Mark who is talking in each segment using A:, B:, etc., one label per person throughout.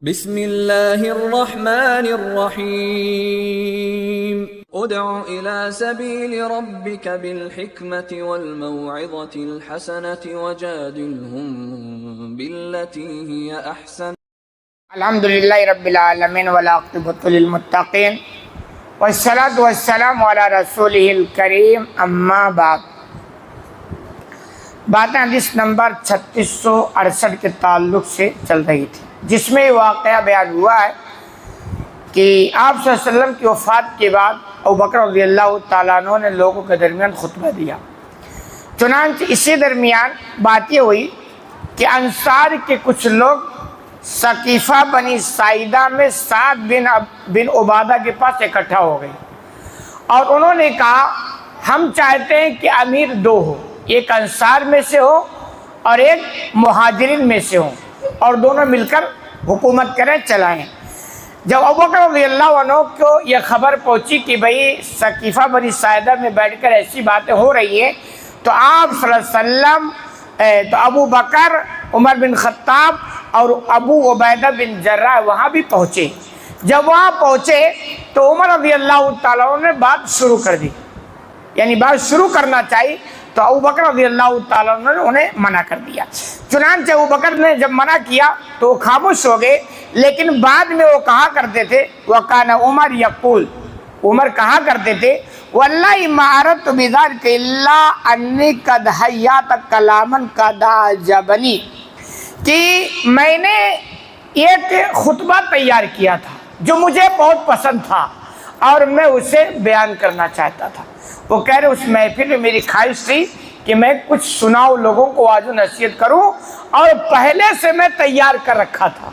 A: بسم اللہ الرحمن الرحیم ادع الى سبیل ربک بالحکمت والموعظة الحسنة وجادلهم باللتی ہی احسن۔
B: الحمدللہ رب العالمین والعاقبۃ للمتقین والصلاۃ والسلام علی رسولہ الکریم، اما بعد۔ باتیں حدیث نمبر 3668 کے تعلق سے چل رہی تھی، جس میں واقعہ بیان ہوا ہے کہ آپ صلی اللہ علیہ وسلم کی وفات کے بعد ابوبکر رضی اللہ تعالیٰ عنہ نے لوگوں کے درمیان خطبہ دیا۔ چنانچہ اسی درمیان بات یہ ہوئی کہ انصار کے کچھ لوگ ثقیفہ بنی ساعدہ میں سعد بن عبادہ کے پاس اکٹھا ہو گئے، اور انہوں نے کہا ہم چاہتے ہیں کہ امیر دو ہو، ایک انصار میں سے ہو اور ایک مہاجرین میں سے ہو، اور دونوں مل کر حکومت کریں، چلائیں۔ جب ابوبکر رضی اللہ عنہ کو یہ خبر پہنچی کہ بھئی ثقیفہ بنی ساعدہ میں بیٹھ کر ایسی باتیں ہو رہی ہیں، تو آپ صلی اللہ علیہ وسلم تو ابو بکر، عمر بن خطاب اور ابو عبیدہ بن جراح وہاں بھی پہنچے۔ جب وہاں پہنچے تو عمر رضی اللہ تعالیٰ عنہ نے بات شروع کر دی، یعنی بات شروع کرنا چاہیے، تو ابو بکر رضی اللہ تعالیٰ عنہ نے انہیں منع کر دیا۔ چنانچہ ابو بکر نے جب منع کیا تو وہ خاموش ہو گئے، لیکن بعد میں وہ کہا کرتے تھے وَقَانَ عمر یقول، عمر کہا کرتے تھے وَاللَّهِ مَا أَرَدْتُ بِذَلِكَ إِلَّا أَنِّي قَدْ حَيَّأْتُ كَلَامًا قَدْ أَعْجَبَنِي، کہ میں نے ایک خطبہ تیار کیا تھا جو مجھے بہت پسند تھا اور میں اسے بیان کرنا چاہتا تھا۔ وہ کہہ رہے اس محفل میں میری خواہش تھی کہ میں کچھ سناؤ، لوگوں کو واعظ و نصیحت کروں، اور پہلے سے میں تیار کر رکھا تھا۔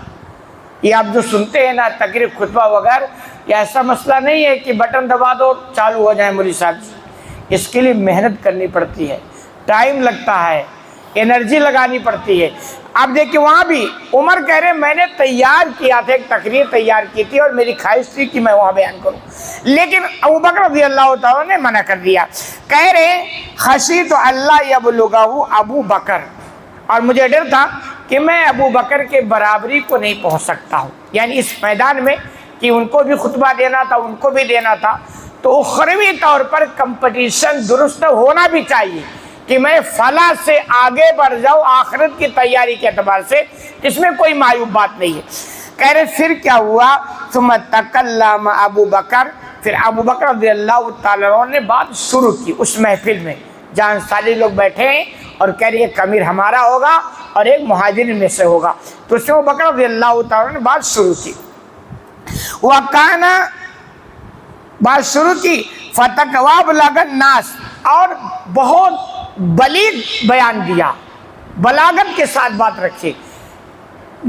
B: یہ آپ جو سنتے ہیں نا تقریر خطبہ وغیرہ، یہ ایسا مسئلہ نہیں ہے کہ بٹن دبا دو چالو ہو جائیں مولوی صاحب جی، اس کے لیے محنت کرنی پڑتی ہے، ٹائم لگتا ہے، انرجی لگانی پڑتی ہے۔ آپ دیکھیں وہاں بھی عمر کہہ رہے میں نے تیار کیا تھا، ایک تقریر تیار کی تھی اور میری خواہش تھی کہ میں وہاں بیان کروں، لیکن ابوبکر رضی اللہ تعالیٰ نے منع کر دیا۔ کہہ رہے خشیت اللہ یبلغہ ابو بکر، اور مجھے ڈر تھا کہ میں ابو بکر کے برابری کو نہیں پہنچ سکتا ہوں، یعنی اس میدان میں کہ ان کو بھی خطبہ دینا تھا، ان کو بھی دینا تھا، تو اخروی طور پر کمپٹیشن درست ہونا بھی چاہیے کہ میں فلاں سے آگے بڑھ جاؤں آخرت کی تیاری کے اعتبار سے، اس میں کوئی معیوب بات نہیں ہے۔ کہہ رہے پھر کیا ہوا، ثم تکلم ابو بکر، پھر ابو بکر رضی اللہ تعالیٰ عنہ نے بات شروع کی اس محفل میں جہاں سارے لوگ بیٹھے ہیں، اور کہہ رہے ایک امیر ہمارا ہوگا اور ایک مہاجرین میں سے ہوگا، تو اس میں ابو بکر رضی اللہ تعالیٰ نے بات شروع کی۔ وَكَانَ، بات شروع کی، فَتَقْوَى بَلَغَ النَّاسِ، اور بہت بلیغ بیان دیا، بلاغت کے ساتھ بات رکھی۔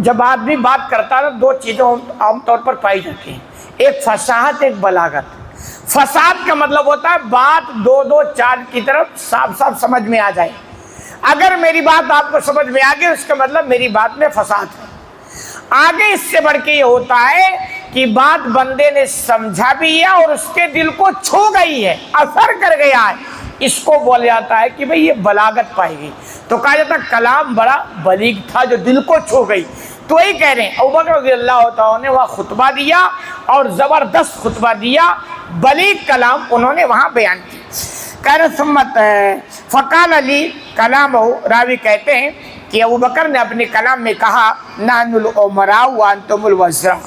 B: جب آدمی بات کرتا ہے دو چیزیں عام طور پر پائی جاتی ہیں، ایک فصاحت، ایک بلاغت۔ فصاحت کا مطلب ہوتا ہے بات دو دو چار کی طرف صاف صاف سمجھ میں آ جائے۔ اگر میری بات آپ کو سمجھ میں آ گئی اس کا مطلب میری بات میں فصاحت ہے۔ آگے اس سے بڑھ کے یہ ہوتا ہے کہ بات بندے نے سمجھا بھی ہے اور اس کے دل کو چھو گئی ہے، اثر کر گیا ہے، اس کو بولا جاتا ہے کہ بھئی یہ بلاغت پائی گئی۔ تو کہا جاتا ہے کلام بڑا بلیغ تھا جو دل کو چھو گئی۔ تو وہی کہہ رہے ہیں ابوبکر رضی اللہ تعالیٰ نے وہاں خطبہ دیا اور زبردست خطبہ دیا، بلیغ کلام انہوں نے وہاں بیان کی۔ کہہ رہے سمت فقال علی کلامہ، راوی کہتے ہیں کہ ابوبکر نے اپنے کلام میں کہا نحن الامراء وانتم الوزراء،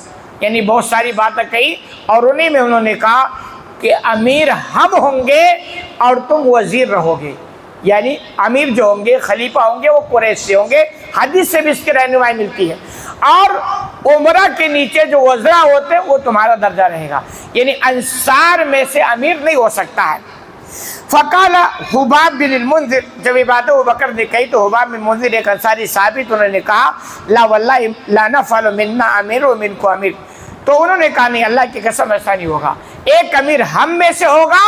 B: یعنی بہت ساری باتیں کہی، اور انہیں میں انہوں نے کہا کہ امیر ہم ہوں گے اور تم وزیر رہو گے، یعنی امیر جو ہوں گے، خلیفہ ہوں گے، وہ قریش سے ہوں گے، حدیث سے بھی اس کی رہنمائی ملتی ہے، اور عمرہ کے نیچے جو وزراء ہوتے ہیں وہ تمہارا درجہ رہے گا، یعنی انصار میں سے امیر نہیں ہو سکتا ہے۔ فقال حباب بن المنذر، جب یہ بات ابوبکر نے کہی تو حباب بن المنذر ایک انصاری صحابی، تو انہوں نے کہا لا واللہ لا نفعل منا امیر ومنکم امیر، تو انہوں نے کہا نہیں اللہ کی قسم ایسا نہیں ہوگا، ایک امیر ہم میں سے ہوگا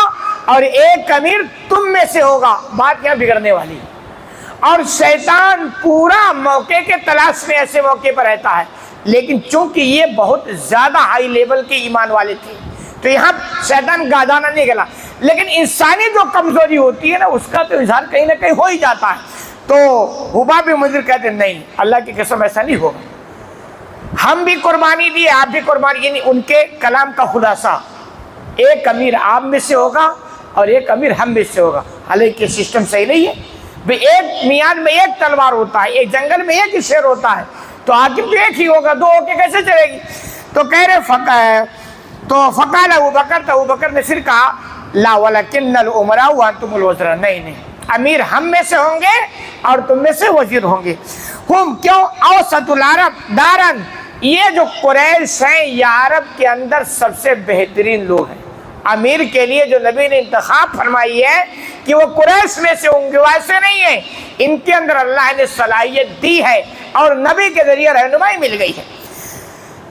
B: اور ایک امیر تم میں سے ہوگا، بات یہاں بگڑنے والی۔ اور شیطان پورا موقع کے تلاش میں ایسے موقع پر رہتا ہے، لیکن چونکہ یہ بہت زیادہ ہائی لیول کے ایمان والے تھے تو یہاں شیطان گادانا نہیں گلا، لیکن انسانی جو کمزوری ہوتی ہے نا اس کا تو اظہار کہیں نہ کہیں ہو ہی جاتا ہے۔ تو حباب بن منذر کہتے ہیں نہیں اللہ کی قسم ایسا نہیں ہوگا، ہم بھی قربانی دیے، آپ بھی قربانی، یعنی ان کے کلام کا خلاصہ ایک امیر آپ میں سے ہوگا اور ایک امیر ہم میں سے ہوگا۔ حالانکہ سسٹم صحیح نہیں ہے بھئی، ایک میان میں ایک تلوار ہوتا ہے، ایک جنگل میں ایک ہی شیر ہوتا ہے، تو حاکم تو ایک ہی ہوگا، دو ہو کے کیسے چلے گی؟ تو کہہ رہے تو فقال ابو بکر، تو ابو بکر نے پھر کہا لا ولکن الامراء وانتم الوزراء، نہیں، امیر ہم میں سے ہوں گے اور تم میں سے وزیر ہوں گے۔ ہم کیوں اوسط العرب دارن، یہ جو قریش ہیں یہ عرب کے اندر سب سے بہترین لوگ ہیں۔ امیر کے لیے جو نبی نے انتخاب فرمائی ہے کہ وہ قریش میں سے ہوں گے، ویسے نہیں ہے، ان کے اندر اللہ نے صلاحیت دی ہے اور نبی کے ذریعے رہنمائی مل گئی ہے۔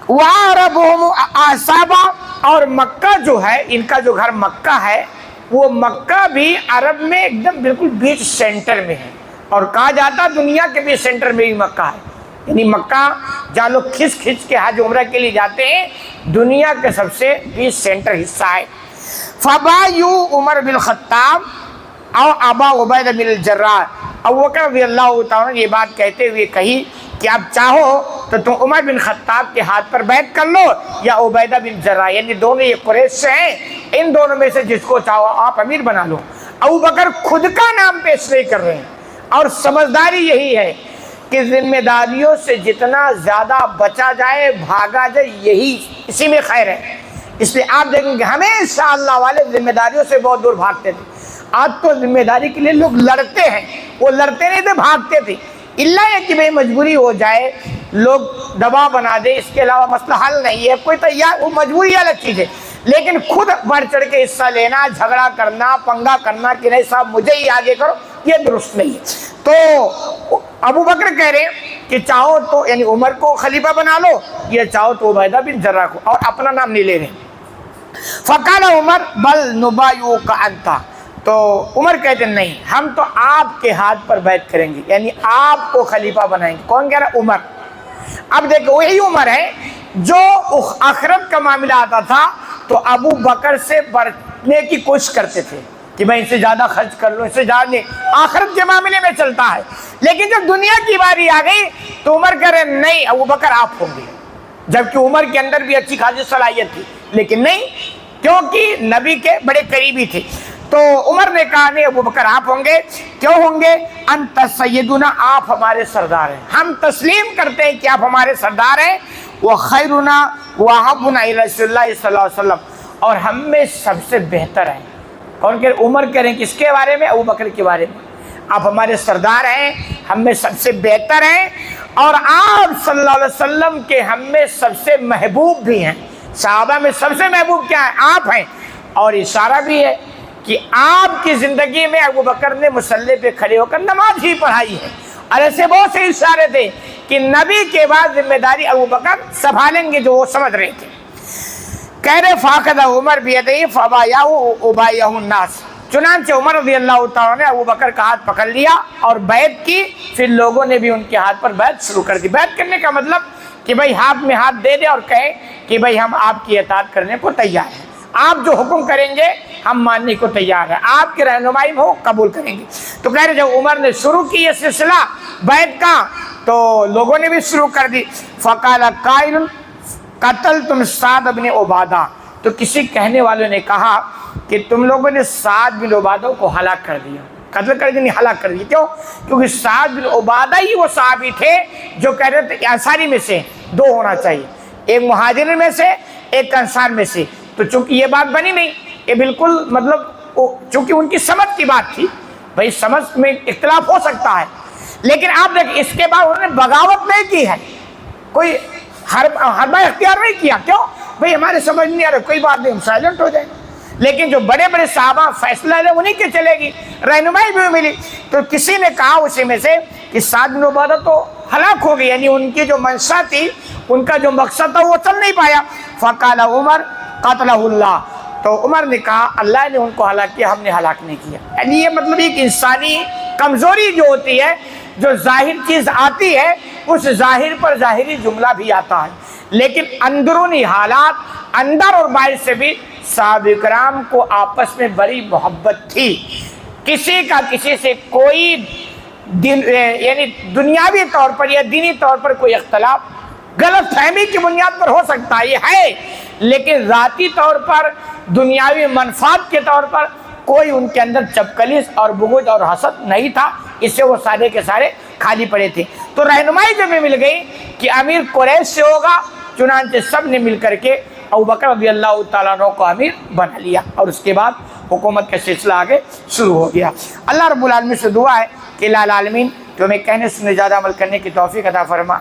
B: وَعَرَبُهُمْ أَعْصَابًا، اور مکہ جو ہے، ان کا جو گھر مکہ ہے، وہ مکہ بھی عرب میں ایک دم بالکل بیچ سینٹر میں ہے، اور کہا جاتا دنیا کے بھی سینٹر میں بھی مکہ ہے، یعنی مکہ جہاں لوگ کھچ کے حج عمرہ کے لیے جاتے ہیں، دنیا کے سب سے بیچ سینٹر حصہ ہے۔ فَبَایُوا عمر بن الخطاب او ابا عبیدہ بن الجراح، ابو بکر رضی اللہ تعالیٰ نے یہ بات کہتے ہوئے کہی کہ آپ چاہو تو تم عمر بن خطاب کے ہاتھ پر بیعت کر لو یا عبیدہ بن جراح، یعنی دونوں یہ قریش سے ہیں، ان دونوں میں سے جس کو چاہو آپ امیر بنا لو۔ ابو بکر خود کا نام پیش نہیں کر رہے ہیں، اور سمجھداری یہی ہے کہ ذمہ داریوں سے جتنا زیادہ بچا جائے، بھاگا جائے، یہی اسی میں خیر ہے۔ اس لیے آپ دیکھیں گے ہمیشہ اللہ والے ذمہ داریوں سے بہت دور بھاگتے تھے۔ آج تو ذمہ داری کے لیے لوگ لڑتے ہیں، وہ لڑتے نہیں تھے، بھاگتے تھے، اللہ یہ کہ بھئی مجبوری ہو جائے، لوگ دباؤ بنا دے، اس کے علاوہ مسئلہ حل نہیں ہے کوئی، تیار، وہ مجبوری الگ چیز ہے، لیکن خود بڑھ چڑھ کے حصہ لینا، جھگڑا کرنا، پنگا کرنا کہ نہیں صاحب مجھے ہی آگے کرو، یہ درست نہیں ہے۔ تو ابو بکر کہہ رہے ہیں کہ چاہو تو یعنی عمر کو خلیفہ بنا لو، یہ چاہو تو عبیدہ بن جراح کو، اور اپنا نام نہیں لے رہے۔ فقال عمر بل نبایعک انت، تو عمر کہتے ہیں نہیں، ہم تو آپ کے ہاتھ پر بیعت کریں گے، یعنی آپ کو خلیفہ بنائیں گے۔ کون کہہ رہا ہے؟ عمر۔ اب دیکھو وہی عمر ہے جو آخرت کا معاملہ آتا تھا تو ابو بکر سے بڑھنے کی کوشش کرتے تھے کہ میں ان سے زیادہ خرچ کر لوں، اس سے زیادہ نہیں، آخرت کے معاملے میں چلتا ہے، لیکن جب دنیا کی باری آ گئی تو عمر کہہ رہے نہیں، ابو بکر آپ ہوں گے، جبکہ عمر کے اندر بھی اچھی خاصی صلاحیت تھی، لیکن نہیں، کیونکہ نبی کے بڑے قریبی تھے۔ تو عمر نے کہا نہیں، ابو بکر آپ ہوں گے۔ کیوں ہوں گے؟ انت سیدنا، آپ ہمارے سردار ہیں، ہم تسلیم کرتے ہیں کہ آپ ہمارے سردار ہیں، وخیرنا واحبنا الی رسول اللہ صلی اللہ علیہ وسلم، اور ہم میں سب سے بہتر ہیں۔ کون کہ عمر کہہ رہے ہیں کس کے بارے میں؟ ابو بکر کے بارے میں، آپ ہمارے سردار ہیں، ہم میں سب سے بہتر ہیں، اور آپ صلی اللہ علیہ وسلم کے ہم میں سب سے محبوب بھی ہیں۔ صحابہ میں سب سے محبوب کیا ہے؟ آپ ہیں، اور اشارہ بھی ہے کہ آپ کی زندگی میں ابو بکر نے مصلی پہ کھڑے ہو کر نماز ہی پڑھائی ہے، اور ایسے بہت سے اشارے تھے کہ نبی کے بعد ذمہ داری ابو بکر سنبھالیں گے، جو وہ سمجھ رہے تھے۔ کہہ رہے فاخذ عمر بیدہ فبایعہ ابایعہ الناس، چنانچہ عمر رضی اللہ تعالیٰ نے ابو بکر کا ہاتھ پکڑ لیا اور بیعت کی، پھر لوگوں نے بھی ان کے ہاتھ پر بیعت شروع کر دی۔ بیعت کرنے کا مطلب کہ بھائی ہاتھ میں ہاتھ دے دے اور کہے کہ بھائی ہم آپ کی اطاعت کرنے کو تیار ہیں، آپ جو حکم کریں گے ہم ماننے کو تیار ہیں، آپ کی رہنمائی ہو قبول کریں گے۔ تو کہہ رہے جب عمر نے شروع کی یہ سلسلہ بیعت کا تو لوگوں نے بھی شروع کر دی۔ فقال قائل قتلتم سعد بن عبادہ، تو کسی کہنے والوں نے کہا کہ تم لوگوں نے سعد بن عبادہ کو ہلاک کر دیا، قتل کر دیا، نہیں ہلاک کر دیا۔ کیوں؟ کیونکہ سعد بن عبادہ ہی وہ صحابی تھے جو کہہ رہے تھے انصاری میں سے دو ہونا چاہیے، ایک مہاجرین میں سے ایک انصار میں سے، تو چونکہ یہ بات بنی نہیں، یہ بالکل مطلب چونکہ ان کی سمجھ کی بات تھی، بھائی سمجھ میں اختلاف ہو سکتا ہے، لیکن آپ دیکھیں اس کے بعد انہوں نے بغاوت نہیں کی ہے، کوئی حربہ اختیار نہیں کیا۔ کیوں؟ بھائی ہمارے سمجھ نہیں آ رہا، کوئی بات نہیں، ہم سائلنٹ ہو جائیں گے۔ لیکن جو بڑے بڑے صحابہ فیصلہ لے انہیں کے چلے گی، رہنمائی بھی ملی۔ تو کسی نے کہا اسی میں سے کہ سعد بن عبادہ تو ہلاک ہو گئی، یعنی ان کی جو منشا تھی، ان کا جو مقصد تھا وہ چل نہیں پایا۔ فقال عمر قتلہ اللہ، تو عمر نے کہا اللہ نے ان کو ہلاک کیا، ہم نے ہلاک نہیں کیا۔ یعنی یہ مطلب ایک انسانی کمزوری جو ہوتی ہے، جو ظاہر چیز آتی ہے اس ظاہر پر ظاہری جملہ بھی آتا ہے، لیکن اندرونی حالات اندر اور باہر سے بھی صحابہ کرام کو آپس میں بڑی محبت تھی، کسی کا کسی سے کوئی یعنی دنیاوی طور پر یا دینی طور پر کوئی اختلاف غلط فہمی کی بنیاد پر ہو سکتا ہے، یہ ہے، لیکن ذاتی طور پر دنیاوی منفعت کے طور پر کوئی ان کے اندر چپکلیس اور بغض اور حسد نہیں تھا، اس سے وہ سارے کے سارے خالی پڑے تھے۔ تو رہنمائی جب مل گئی کہ امیر قریش سے ہوگا، چنانچہ سب نے مل کر کے ابوبکر رضی اللہ تعالیٰ عنہ کو امیر بنا لیا، اور اس کے بعد حکومت کا سلسلہ آگے شروع ہو گیا۔ اللہ رب العالمین سے دعا ہے کہ الہ العالمین تو ہمیں کہنے سننے زیادہ عمل کرنے کی توفیق عطا فرما۔